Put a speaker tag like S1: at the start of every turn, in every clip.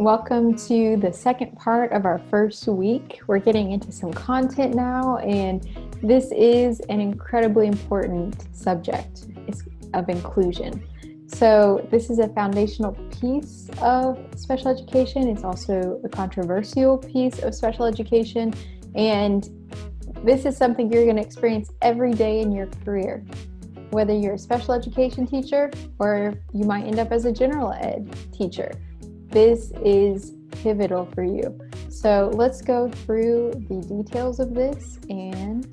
S1: welcome to the second part of our first week. We're getting into some content now, and this is an incredibly important subject of inclusion. So this is a foundational piece of special education. It's also a controversial piece of special education, and this is something you're going to experience every day in your career. Whether you're a special education teacher or you might end up as a general ed teacher, this is pivotal for you. So let's go through the details of this and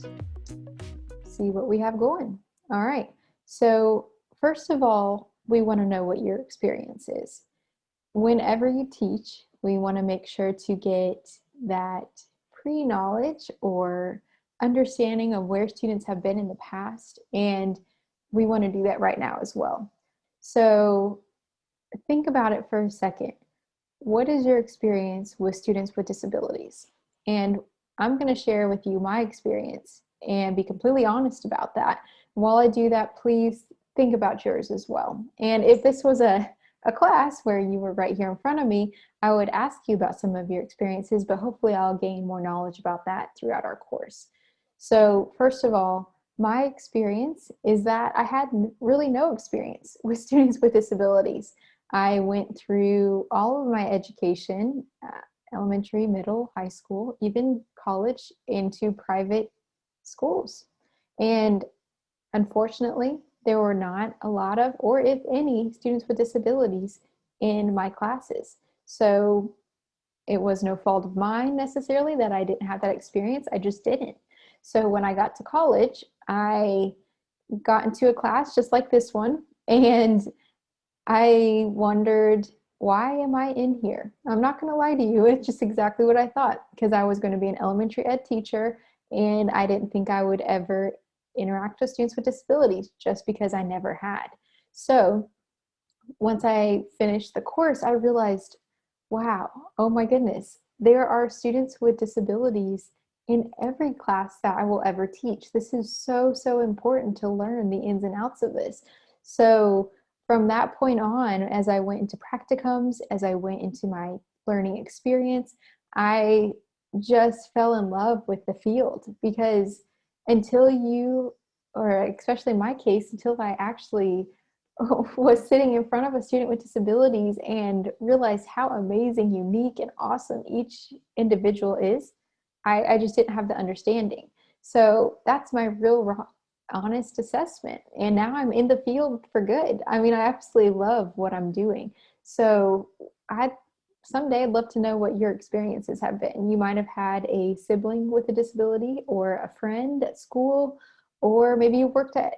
S1: see what we have going. All right. So first of all, we want to know what your experience is. Whenever you teach, we want to make sure to get that pre-knowledge or understanding of where students have been in the past, and we want to do that right now as well. So think about it for a second. What is your experience with students with disabilities? And I'm going to share with you my experience and be completely honest about that. While I do that, please think about yours as well. And if this was a class where you were right here in front of me, I would ask you about some of your experiences, but hopefully I'll gain more knowledge about that throughout our course. So first of all, my experience is that I had really no experience with students with disabilities. I went through all of my education, elementary, middle, high school, even college, into private schools. And unfortunately, there were not a lot of, or if any, students with disabilities in my classes. So it was no fault of mine necessarily that I didn't have that experience. I just didn't. So when I got to college, I got into a class just like this one, and I wondered, why am I in here? I'm not going to lie to you. It's just exactly what I thought, because I was going to be an elementary ed teacher, and I didn't think I would ever interact with students with disabilities just because I never had. So once I finished the course, I realized, wow, oh my goodness, there are students with disabilities in every class that I will ever teach. This is so, so important to learn the ins and outs of this. So from that point on, as I went into practicums, as I went into my learning experience, I just fell in love with the field, because until you, or especially in my case, until I actually was sitting in front of a student with disabilities and realized how amazing, unique, and awesome each individual is, I just didn't have the understanding. So that's my real honest assessment. And now I'm in the field for good. I mean, I absolutely love what I'm doing. So someday I'd love to know what your experiences have been. You might have had a sibling with a disability, or a friend at school, or maybe you worked at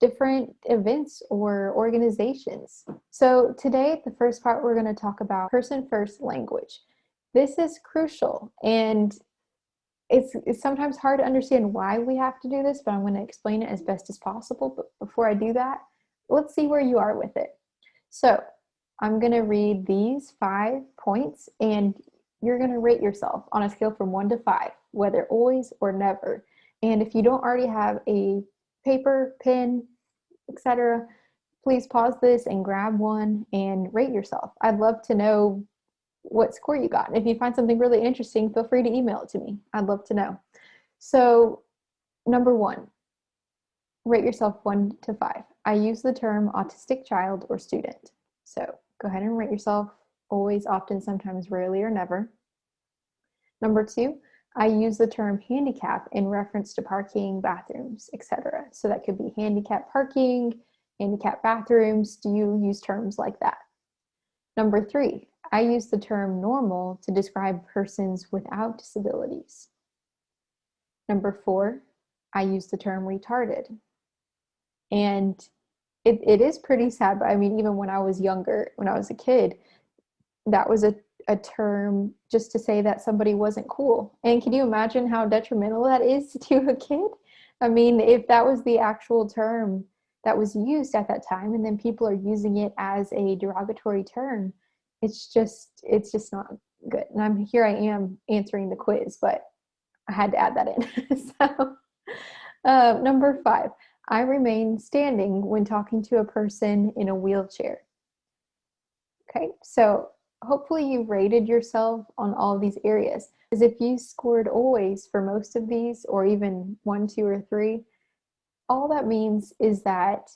S1: different events or organizations. So today, the first part, we're going to talk about person first language. This is crucial, and it's sometimes hard to understand why we have to do this, but I'm going to explain it as best as possible. But before I do that, let's see where you are with it. So I'm going to read these 5 points, and you're going to rate yourself on a scale from 1 to 5, whether always or never. And if you don't already have a paper, pen, etc., please pause this and grab one and rate yourself. I'd love to know what score you got. If you find something really interesting, feel free to email it to me. I'd love to know. So, number 1, rate yourself 1 to 5. I use the term autistic child or student. So go ahead and rate yourself always, often, sometimes, rarely, or never. Number 2, I use the term handicap in reference to parking, bathrooms, etc. So that could be handicap parking, handicap bathrooms. Do you use terms like that? Number 3, I use the term normal to describe persons without disabilities. Number 4, I use the term retarded. And it is pretty sad, but I mean, even when I was younger, when I was a kid, that was a term just to say that somebody wasn't cool. And can you imagine how detrimental that is to a kid? I mean, if that was the actual term that was used at that time, and then people are using it as a derogatory term, it's just not good. And I am answering the quiz, but I had to add that in. So number 5, I remain standing when talking to a person in a wheelchair. Okay, so hopefully you rated yourself on all of these areas. Because if you scored always for most of these, or even 1, 2, or 3, all that means is that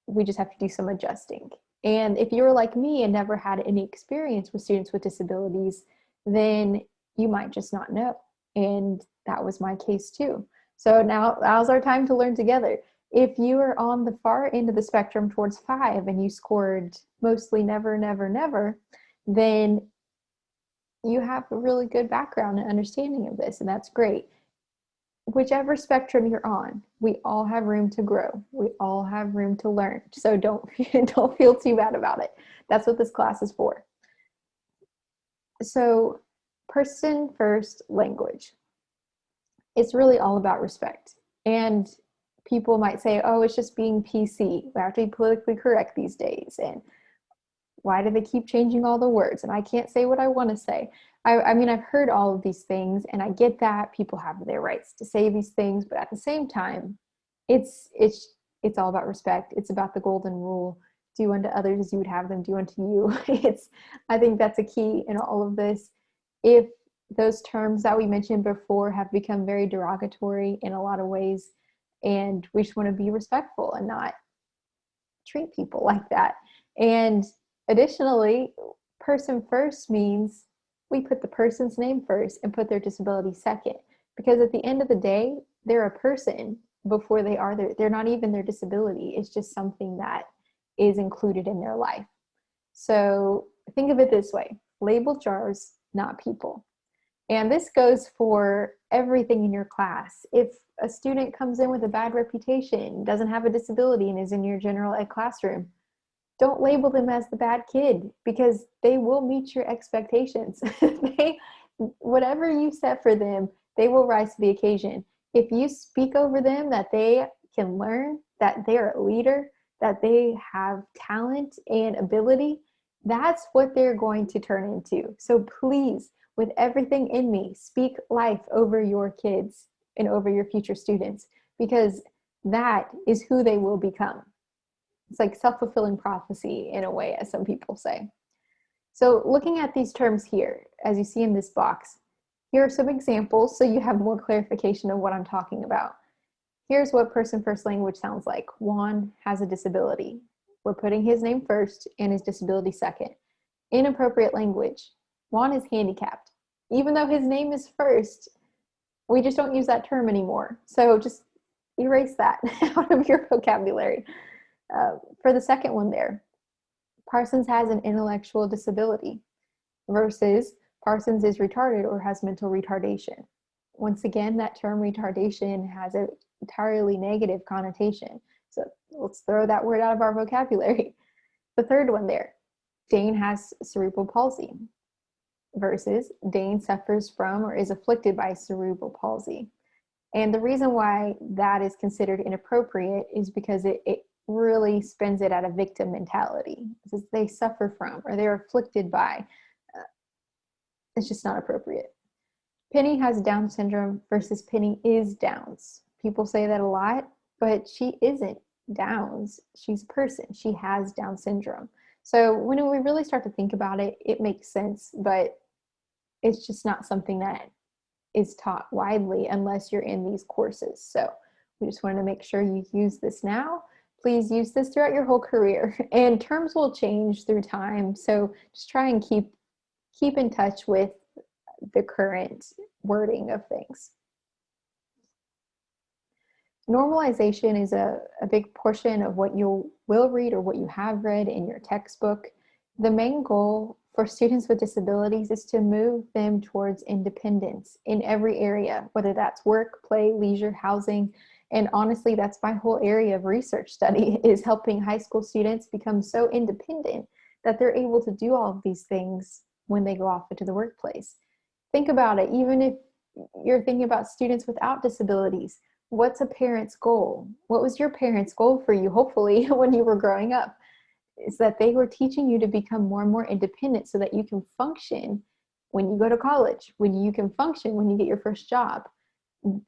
S1: we just have to do some adjusting. And if you're like me and never had any experience with students with disabilities, then you might just not know. And that was my case too. So now's our time to learn together. If you are on the far end of the spectrum towards 5 and you scored mostly never, never, never, then you have a really good background and understanding of this, and that's great. Whichever spectrum you're on, we all have room to grow. We all have room to learn. So don't don't feel too bad about it. That's what this class is for. So, person first language. It's really all about respect. And people might say, "Oh, it's just being PC. We have to be politically correct these days." And why do they keep changing all the words? And I can't say what I want to say. I mean, I've heard all of these things, and I get that people have their rights to say these things, but at the same time, it's it's it's all about respect. It's about the golden rule: do unto others as you would have them do unto you. It's I think that's a key in all of this. If those terms that we mentioned before have become very derogatory in a lot of ways, and we just want to be respectful and not treat people like that. And additionally, person first means we put the person's name first and put their disability second. Because at the end of the day, they're a person before they're not even their disability. It's just something that is included in their life. So think of it this way: label jars, not people. And this goes for everything in your class. If a student comes in with a bad reputation, doesn't have a disability, and is in your general ed classroom, don't label them as the bad kid, because they will meet your expectations. Whatever you set for them, they will rise to the occasion. If you speak over them that they can learn, that they're a leader, that they have talent and ability, that's what they're going to turn into. So please, with everything in me, speak life over your kids and over your future students, because that is who they will become. It's like self-fulfilling prophecy in a way, as some people say. So looking at these terms here, as you see in this box, here are some examples so you have more clarification of what I'm talking about. Here's what person first language sounds like. Juan has a disability. We're putting his name first and his disability second. Inappropriate language. Juan is handicapped. Even though his name is first, we just don't use that term anymore. So just erase that out of your vocabulary. For the second one there, Parsons has an intellectual disability versus Parsons is retarded or has mental retardation. Once again, that term retardation has an entirely negative connotation. So let's throw that word out of our vocabulary. The third one there, Dane has cerebral palsy versus Dane suffers from or is afflicted by cerebral palsy. And the reason why that is considered inappropriate is because it really spins it at a victim mentality. Because they suffer from or they're afflicted by. It's just not appropriate. Penny has Down syndrome versus Penny is Downs. People say that a lot, but she isn't Downs. She's a person. She has Down syndrome. So when we really start to think about it, it makes sense, but it's just not something that is taught widely unless you're in these courses. So we just wanted to make sure you use this now. Please use this throughout your whole career, and terms will change through time. So just try and keep in touch with the current wording of things. Normalization is a big portion of what you will read or what you have read in your textbook. The main goal for students with disabilities is to move them towards independence in every area, whether that's work, play, leisure, housing. And honestly, that's my whole area of research study, is helping high school students become so independent that they're able to do all of these things when they go off into the workplace. Think about it. Even if you're thinking about students without disabilities, what's a parent's goal? What was your parents' goal for you, hopefully, when you were growing up? Is that they were teaching you to become more and more independent so that you can function when you go to college, when you can function when you get your first job,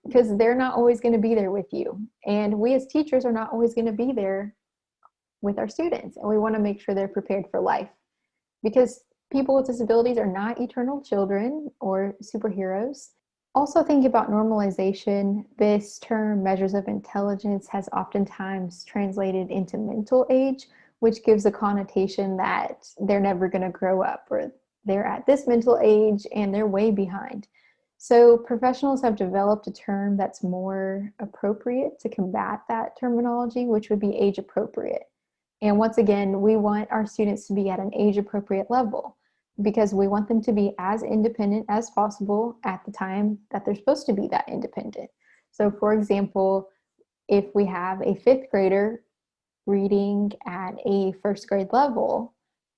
S1: because they're not always going to be there with you. And we as teachers are not always going to be there with our students, and we want to make sure they're prepared for life. Because People with disabilities are not eternal children or superheroes. Also, think about normalization. This term, measures of intelligence, has oftentimes translated into mental age, which gives a connotation that they're never going to grow up or they're at this mental age and they're way behind. So, professionals have developed a term that's more appropriate to combat that terminology, which would be age appropriate. And once again, we want our students to be at an age appropriate level because we want them to be as independent as possible at the time that they're supposed to be that independent. So, for example, if we have a fifth grader reading at a first grade level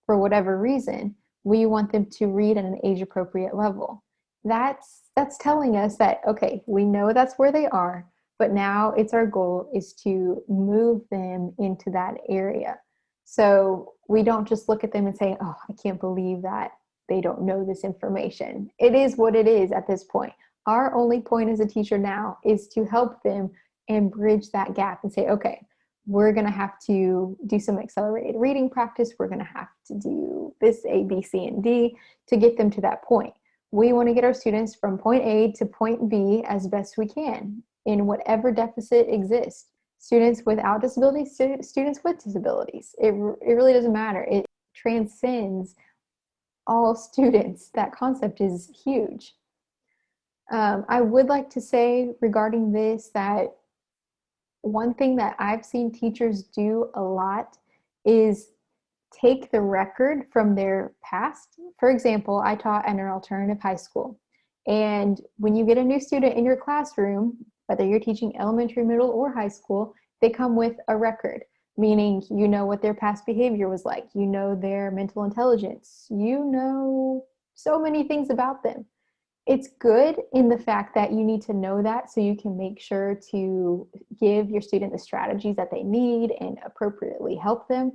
S1: for whatever reason, we want them to read at an age appropriate level. That's telling us that okay, we know that's where they are, but now it's our goal is to move them into that area. So we don't just look at them and say, "Oh, I can't believe that they don't know this information." It is what it is at this point. Our only point as a teacher now is to help them and bridge that gap and say, "Okay, we're going to have to do some accelerated reading practice. We're going to have to do this A, B, C, and D to get them to that point." We want to get our students from point A to point B as best we can in whatever deficit exists. Students without disabilities, students with disabilities. It really doesn't matter. It transcends all students. That concept is huge. I would like to say regarding this that one thing that I've seen teachers do a lot is take the record from their past. For example, I taught at an alternative high school. And when you get a new student in your classroom, whether you're teaching elementary, middle, or high school, they come with a record, meaning you know what their past behavior was like, you know their mental intelligence, you know so many things about them. It's good in the fact that you need to know that so you can make sure to give your student the strategies that they need and appropriately help them.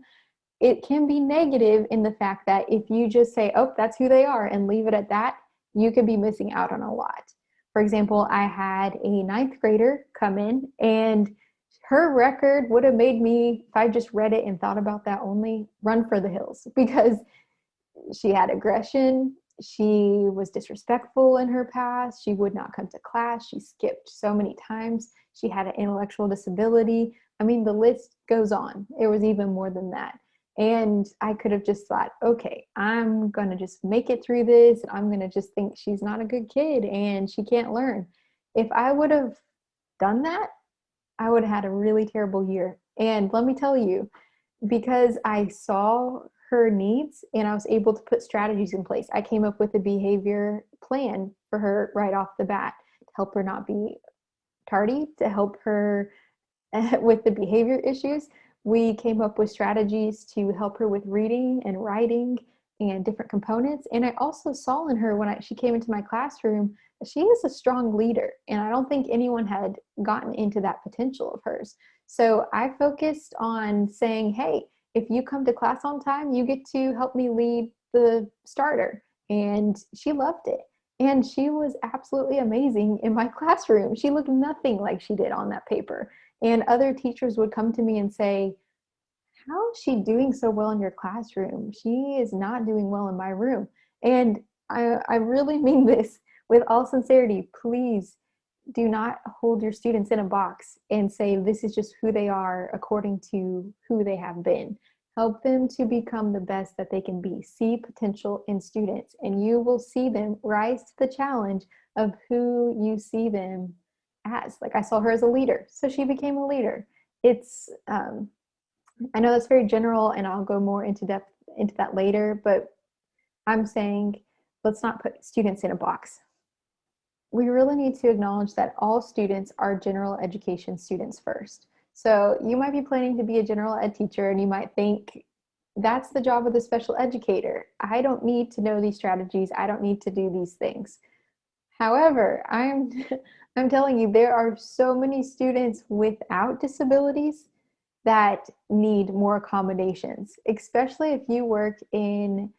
S1: It can be negative in the fact that if you just say, oh, that's who they are and leave it at that, you could be missing out on a lot. For example, I had a ninth grader come in and her record would have made me, if I just read it and thought about that only, run for the hills because she had aggression. She was disrespectful in her past. She would not come to class. She skipped so many times. She had an intellectual disability. I mean, the list goes on. It was even more than that. And I could have just thought, okay, I'm going to just make it through this. I'm going to just think she's not a good kid and she can't learn. If I would have done that, I would have had a really terrible year. And let me tell you, because I saw her needs and I was able to put strategies in place. I came up with a behavior plan for her right off the bat to help her not be tardy, to help her with the behavior issues. We came up with strategies to help her with reading and writing and different components. And I also saw in her when she came into my classroom, she is a strong leader. And I don't think anyone had gotten into that potential of hers. So I focused on saying, hey, if you come to class on time, you get to help me lead the starter. And she loved it. And she was absolutely amazing in my classroom. She looked nothing like she did on that paper. And other teachers would come to me and say, how is she doing so well in your classroom? She is not doing well in my room. And I really mean this with all sincerity. Please do not hold your students in a box and say this is just who they are according to who they have been. Help them to become the best that they can be. See potential in students, and you will see them rise to the challenge of who you see them as. Like I saw her as a leader, so she became a leader. It's I know that's very general, and I'll go more into depth into that later, but I'm saying let's not put students in a box. We really need to acknowledge that all students are general education students first. So you might be planning to be a general ed teacher and you might think that's the job of the special educator. I don't need to know these strategies. I don't need to do these things. However, I'm telling you, there are so many students without disabilities that need more accommodations, especially if you work in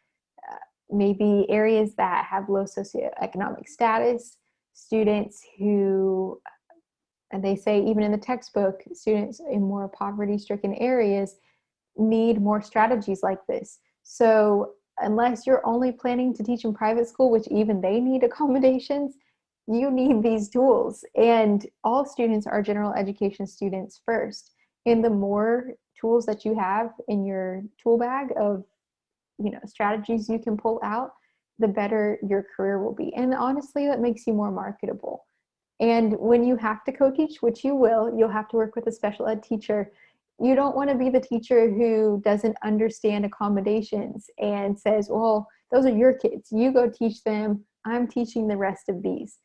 S1: maybe areas that have low socioeconomic status, students who, and they say even in the textbook, students in more poverty-stricken areas need more strategies like this. So unless you're only planning to teach in private school, which even they need accommodations, you need these tools. And all students are general education students first. And the more tools that you have in your tool bag of, strategies you can pull out, the better your career will be. And honestly, that makes you more marketable. And when you have to co-teach, which you will, you'll have to work with a special ed teacher. You don't want to be the teacher who doesn't understand accommodations and says, well, those are your kids. You go teach them. I'm teaching the rest of these.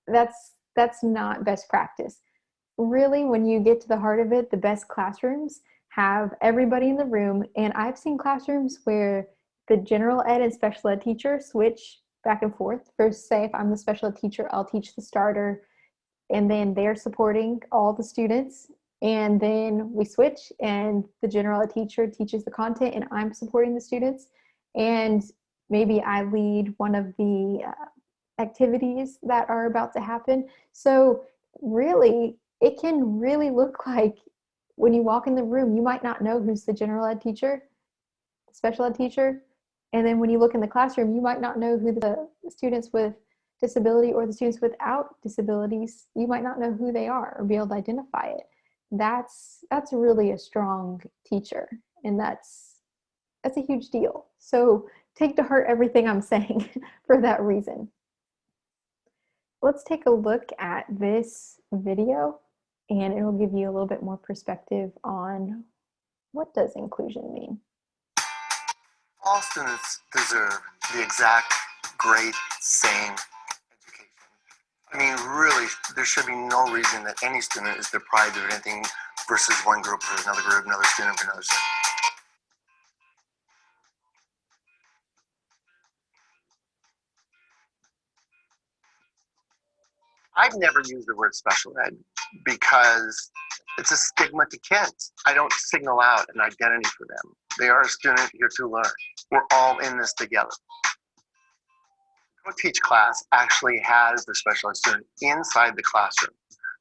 S1: That's not best practice. Really, when you get to the heart of it, the best classrooms have everybody in the room. And I've seen classrooms where the general ed and special ed teacher switch back and forth. First, say if I'm the special ed teacher, I'll teach the starter, and then they're supporting all the students. And then we switch, and the general ed teacher teaches the content, and I'm supporting the students. And maybe I lead one of the activities that are about to happen. So really, it can really look like when you walk in the room, you might not know who's the general ed teacher, special ed teacher. And then when you look in the classroom, you might not know who the students with disability or the students without disabilities, you might not know who they are or be able to identify it. That's really a strong teacher, and that's a huge deal. So take to heart everything I'm saying for that reason. Let's take a look at this video, and it will give you a little bit more perspective on what does inclusion mean.
S2: All students deserve the exact grade same education. I mean, really, there should be no reason that any student is deprived of anything versus one group or another group, another student for another student. I've never used the word special ed because it's a stigma to kids. I don't signal out an identity for them. They are a student here to learn. We're all in this together. Co-teach class actually has the special ed student inside the classroom.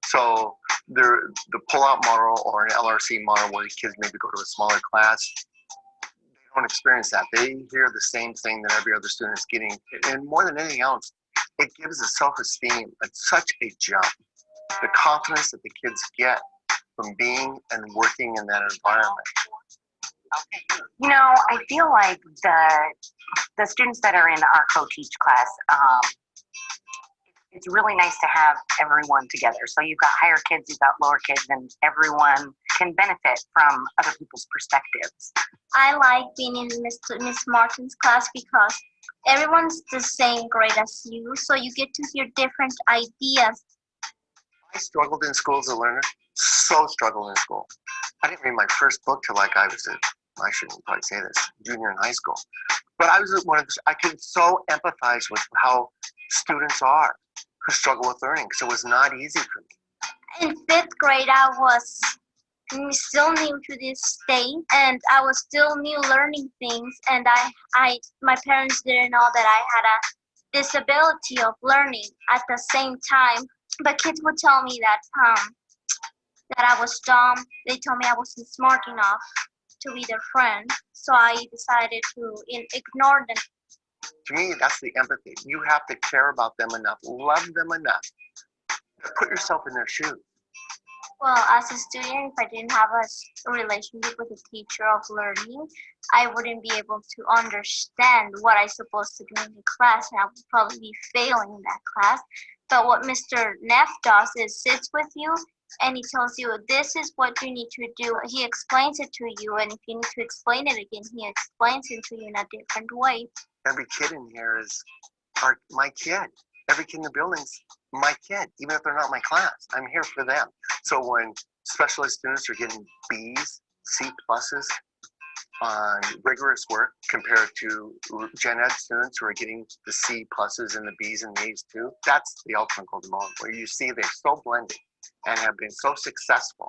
S2: So the pull-out model or an LRC model where kids maybe go to a smaller class, they don't experience that. They hear the same thing that every other student is getting. And more than anything else, it gives a self-esteem at such a jump. The confidence that the kids get from being and working in that environment.
S3: You know, I feel like the students that are in our co-teach class, it's really nice to have everyone together. So you've got higher kids, you've got lower kids, and everyone can benefit from other people's perspectives.
S4: I like being in Miss Martin's class because everyone's the same grade as you, so you get to hear different ideas.
S2: I struggled in school as a learner, so struggled in school. I didn't read my first book till like I shouldn't probably say this, junior in high school. But I was one of the, I could so empathize with how students are who struggle with learning, because it was not easy for me.
S4: In 5th grade, I was still new to this state, and I was still new learning things, and my parents didn't know that I had a disability of learning at the same time. But kids would tell me that I was dumb. They told me I wasn't smart enough to be their friend, so I decided to ignore them.
S2: To me, that's the empathy. You have to care about them enough, love them enough, to put yourself in their shoes.
S4: Well, as a student, if I didn't have a relationship with a teacher of learning, I wouldn't be able to understand what I'm supposed to do in the class, and I would probably be failing in that class. But what Mr. Neff does is sits with you, and he tells you, this is what you need to do. He explains it to you, and if you need to explain it again, he explains it to you in a different way.
S2: Every kid in here is my kid. Every kid in the building's my kid, even if they're not my class. I'm here for them. So when special ed students are getting B's, C pluses on rigorous work compared to gen ed students who are getting the C pluses and the B's and the A's too, that's the ultimate golden moment where you see they're so blended and have been so successful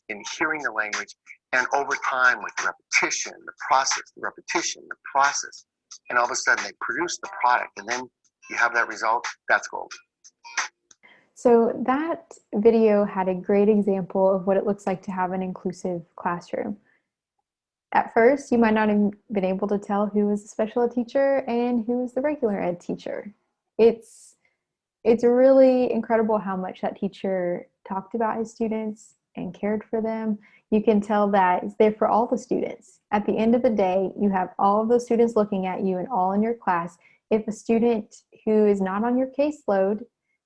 S2: in hearing the language, and over time with the repetition, the process, and all of a sudden they produce the product, and then you have that result. That's gold.
S1: So that video had a great example of what it looks like to have an inclusive classroom. At first, you might not have been able to tell who was a special ed teacher and who was the regular ed teacher. It's it's really incredible how much that teacher talked about his students and cared for them. You can tell that it's there for all the students. At the end of the day, you have all of those students looking at you and all in your class. If a student who is not on your caseload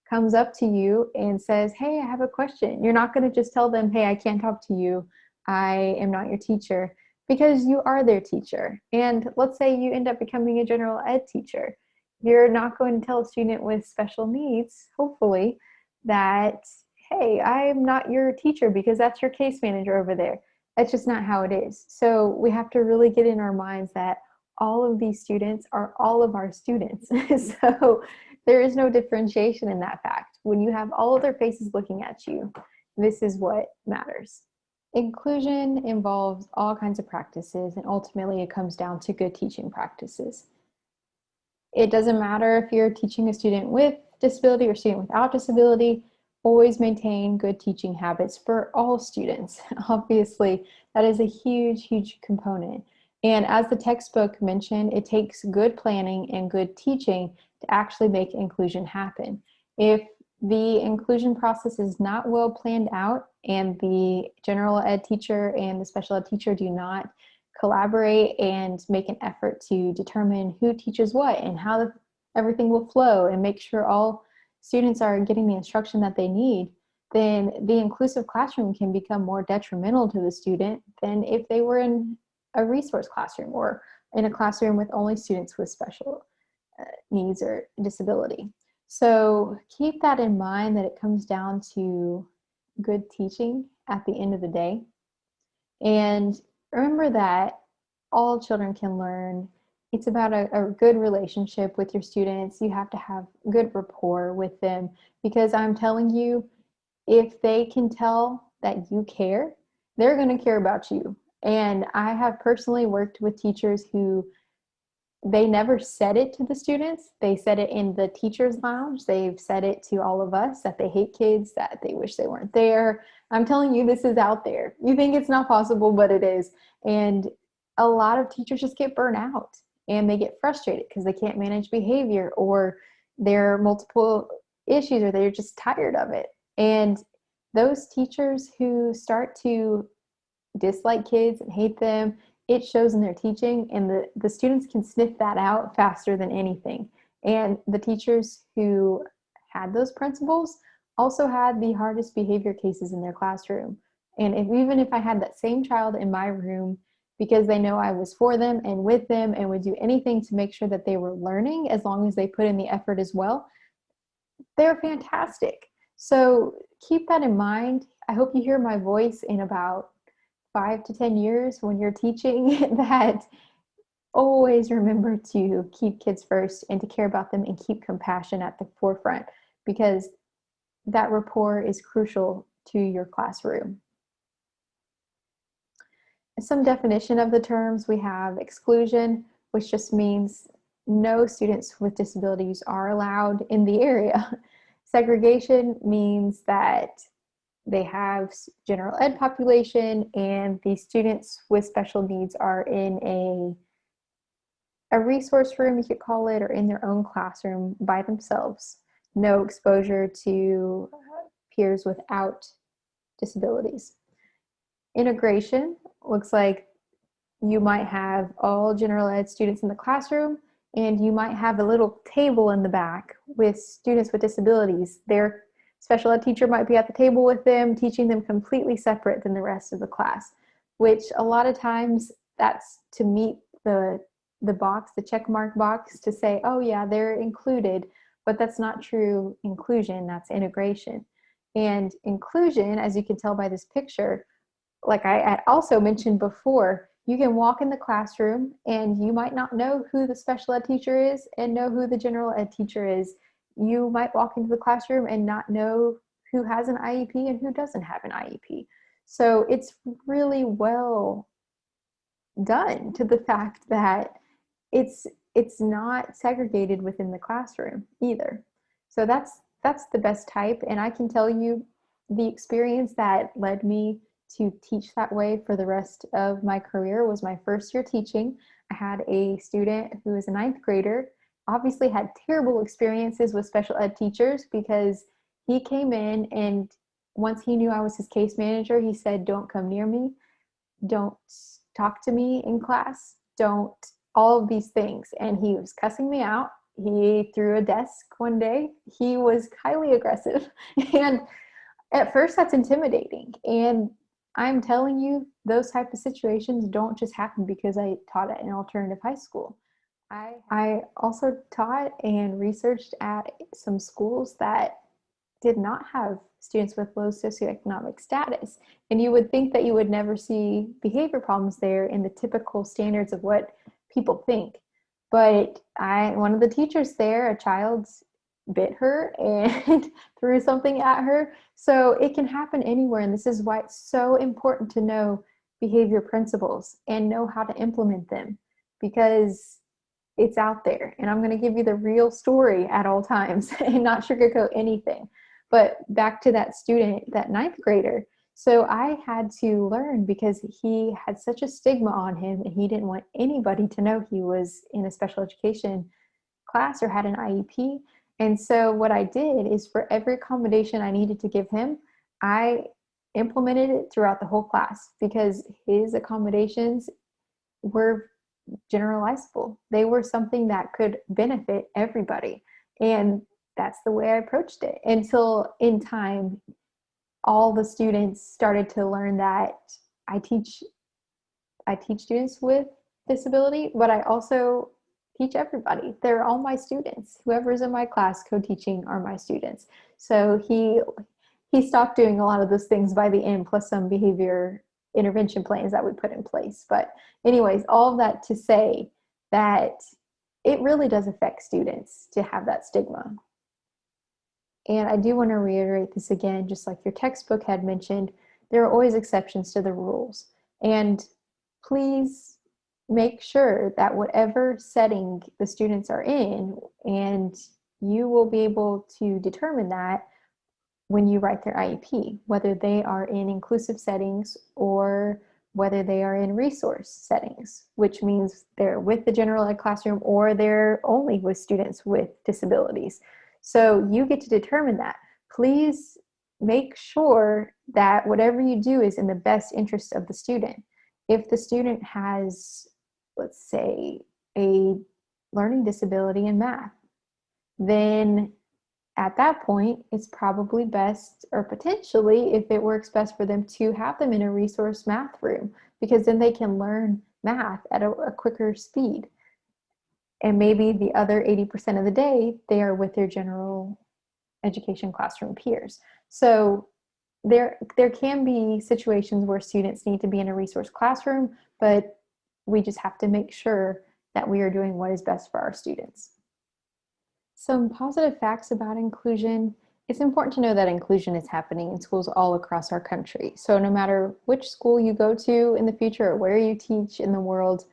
S1: comes up to you and says, "Hey, I have a question," you're not going to just tell them, "Hey, I can't talk to you. I am not your teacher," because you are their teacher. And let's say you end up becoming a general ed teacher. You're not going to tell a student with special needs, hopefully, that, "Hey, I'm not your teacher because that's your case manager over there." That's just not how it is. So we have to really get in our minds that all of these students are all of our students. So there is no differentiation in that fact. When you have all of their faces looking at you, this is what matters. Inclusion involves all kinds of practices, and ultimately it comes down to good teaching practices. It doesn't matter if you're teaching a student with disability or student without disability, always maintain good teaching habits for all students. Obviously, that is a huge, huge component. And as the textbook mentioned, it takes good planning and good teaching to actually make inclusion happen. If the inclusion process is not well planned out and the general ed teacher and the special ed teacher do not collaborate and make an effort to determine who teaches what and how everything will flow and make sure all students are getting the instruction that they need, then the inclusive classroom can become more detrimental to the student than if they were in a resource classroom or in a classroom with only students with special needs or disability. So keep that in mind, that it comes down to good teaching at the end of the day. And remember that all children can learn. It's about a good relationship with your students. You have to have good rapport with them, because I'm telling you, if they can tell that you care, they're going to care about you. And I have personally worked with teachers who they never said it to the students. They said it in the teacher's lounge. They've said it to all of us that they hate kids, that they wish they weren't there. I'm telling you, this is out there. You think it's not possible, but it is. And a lot of teachers just get burnt out and they get frustrated because they can't manage behavior, or there are multiple issues, or they're just tired of it. And those teachers who start to dislike kids and hate them, it shows in their teaching, and the students can sniff that out faster than anything. And the teachers who had those principles also had the hardest behavior cases in their classroom. And even if I had that same child in my room, because they know I was for them and with them and would do anything to make sure that they were learning, as long as they put in the effort as well, they're fantastic. So keep that in mind. I hope you hear my voice in about 5 to 10 years when you're teaching that always remember to keep kids first and to care about them and keep compassion at the forefront, because that rapport is crucial to your classroom. Some definition of the terms: we have exclusion, which just means no students with disabilities are allowed in the area. Segregation means that they have general ed population and the students with special needs are in a resource room, you could call it, or in their own classroom by themselves. No exposure to peers without disabilities. Integration looks like you might have all general ed students in the classroom, and you might have a little table in the back with students with disabilities. Their special ed teacher might be at the table with them, teaching them completely separate than the rest of the class, which a lot of times that's to meet the box, the check mark box, to say, oh yeah, they're included, but that's not true inclusion, that's integration. And inclusion, as you can tell by this picture, like I also mentioned before, you can walk in the classroom and you might not know who the special ed teacher is and know who the general ed teacher is. You might walk into the classroom and not know who has an IEP and who doesn't have an IEP. So it's really well done to the fact that it's not segregated within the classroom either. So that's the best type. And I can tell you the experience that led me to teach that way for the rest of my career was my first year teaching. I had a student who was a ninth grader, obviously had terrible experiences with special ed teachers because he came in and once he knew I was his case manager, he said, "Don't come near me, don't talk to me in class, don't," all of these things. And he was cussing me out. He threw a desk one day. He was highly aggressive. And at first that's intimidating. And I'm telling you, those type of situations don't just happen because I taught at an alternative high school. I also taught and researched at some schools that did not have students with low socioeconomic status. And you would think that you would never see behavior problems there in the typical standards of what people think. But one of the teachers there, a child bit her and threw something at her. So it can happen anywhere. And this is why it's so important to know behavior principles and know how to implement them, because it's out there. And I'm going to give you the real story at all times and not sugarcoat anything. But back to that student, that ninth grader. So I had to learn because he had such a stigma on him and he didn't want anybody to know he was in a special education class or had an IEP. And so what I did is for every accommodation I needed to give him, I implemented it throughout the whole class because his accommodations were generalizable. They were something that could benefit everybody. And that's the way I approached it until in time, all the students started to learn that I teach students with disability, but I also teach everybody. They're all my students. Whoever's in my class co-teaching are my students. So he stopped doing a lot of those things by the end, plus some behavior intervention plans that we put in place. But anyways, all of that to say that it really does affect students to have that stigma. And I do want to reiterate this again, just like your textbook had mentioned, there are always exceptions to the rules. And please make sure that whatever setting the students are in, and you will be able to determine that when you write their IEP, whether they are in inclusive settings or whether they are in resource settings, which means they're with the general ed classroom or they're only with students with disabilities. So you get to determine that. Please make sure that whatever you do is in the best interest of the student. If the student has, let's say, a learning disability in math, then at that point, it's probably best, or potentially, if it works best for them, to have them in a resource math room, because then they can learn math at a quicker speed. And maybe the other 80% of the day, they are with their general education classroom peers. So there can be situations where students need to be in a resource classroom, but we just have to make sure that we are doing what is best for our students. Some positive facts about inclusion. It's important to know that inclusion is happening in schools all across our country. So no matter which school you go to in the future or where you teach in the world,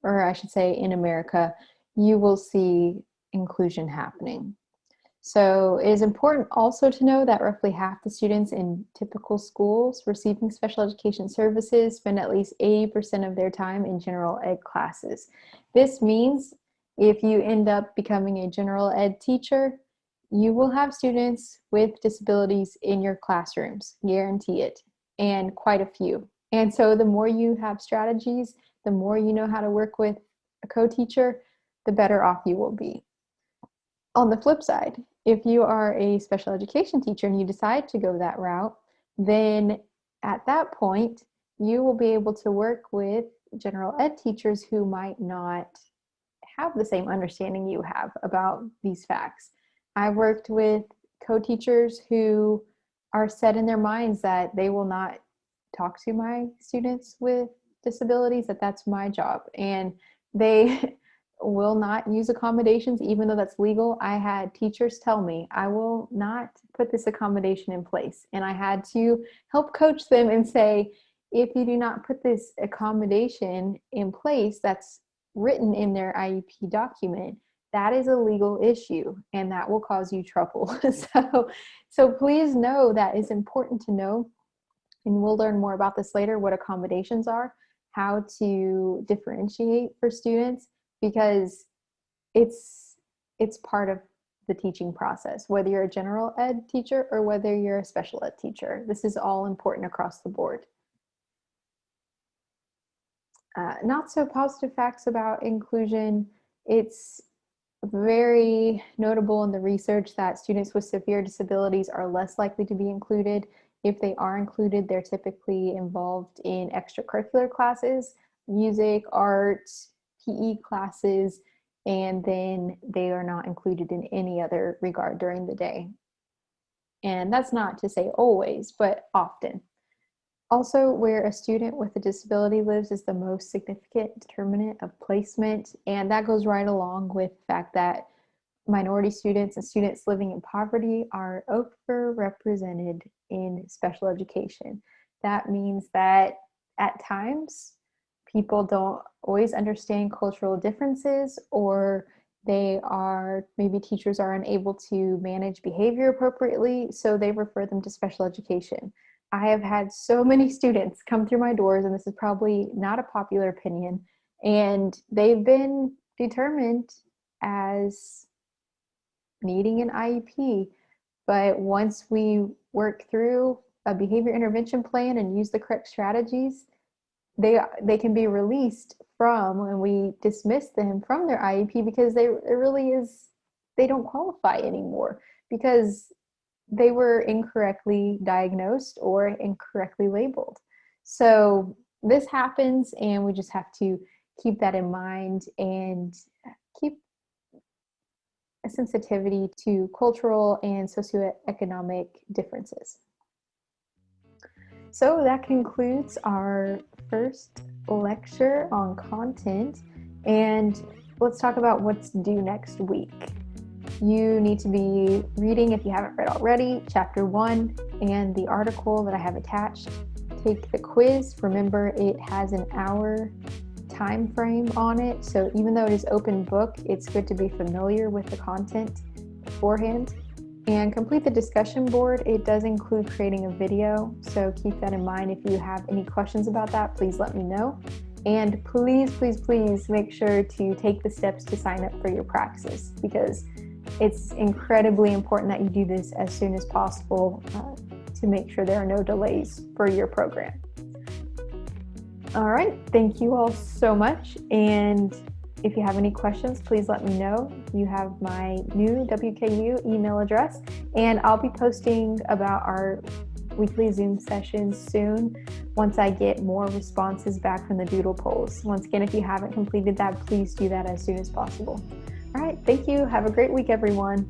S1: or I should say in America, you will see inclusion happening. So it is important also to know that roughly half the students in typical schools receiving special education services spend at least 80% of their time in general ed classes. This means if you end up becoming a general ed teacher, you will have students with disabilities in your classrooms, guarantee it, and quite a few. And so the more you have strategies, the more you know how to work with a co-teacher, the better off you will be. On the flip side, if you are a special education teacher and you decide to go that route, then at that point, you will be able to work with general ed teachers who might not have the same understanding you have about these facts. I've worked with co-teachers who are set in their minds that they will not talk to my students with disabilities, that that's my job. And they will not use accommodations, even though that's legal. I had teachers tell me, I will not put this accommodation in place. And I had to help coach them and say, if you do not put this accommodation in place that's written in their IEP document, that is a legal issue and that will cause you trouble. So please know that it's important to know And we'll learn more about this later, what accommodations are, how to differentiate for students, because it's part of the teaching process, whether you're a general ed teacher or whether you're a special ed teacher. This is all important across the board. Not so positive facts about inclusion. It's very notable in the research that students with severe disabilities are less likely to be included. If they are included, they're typically involved in extracurricular classes, music, art, PE classes, and then they are not included in any other regard during the day. And that's not to say always, but often. Also, where a student with a disability lives is the most significant determinant of placement, and that goes right along with the fact that minority students and students living in poverty are overrepresented in special education. That means that at times people don't always understand cultural differences, or maybe teachers are unable to manage behavior appropriately, so they refer them to special education. I have had so many students come through my doors, and this is probably not a popular opinion, and they've been determined as needing an IEP. But once we work through a behavior intervention plan and use the correct strategies, they can be released from, and we dismiss them from their IEP because they don't qualify anymore because they were incorrectly diagnosed or incorrectly labeled. So this happens, and we just have to keep that in mind and keep a sensitivity to cultural and socioeconomic differences. So that concludes our first lecture on content, and let's talk about what's due next week. You need to be reading, if you haven't read already, chapter 1 and the article that I have attached. Take the quiz. Remember, it has an hour time frame on it, so even though it is open book, it's good to be familiar with the content beforehand. And complete the discussion board. It does include creating a video, so keep that in mind. If you have any questions about that, please let me know. And please, please, please make sure to take the steps to sign up for your praxis, because it's incredibly important that you do this as soon as possible to make sure there are no delays for your program. All right, thank you all so much. And if you have any questions, please let me know. You have my new WKU email address, and I'll be posting about our weekly Zoom sessions soon once I get more responses back from the doodle polls. Once again, if you haven't completed that, please do that as soon as possible. All right, thank you. Have a great week, everyone.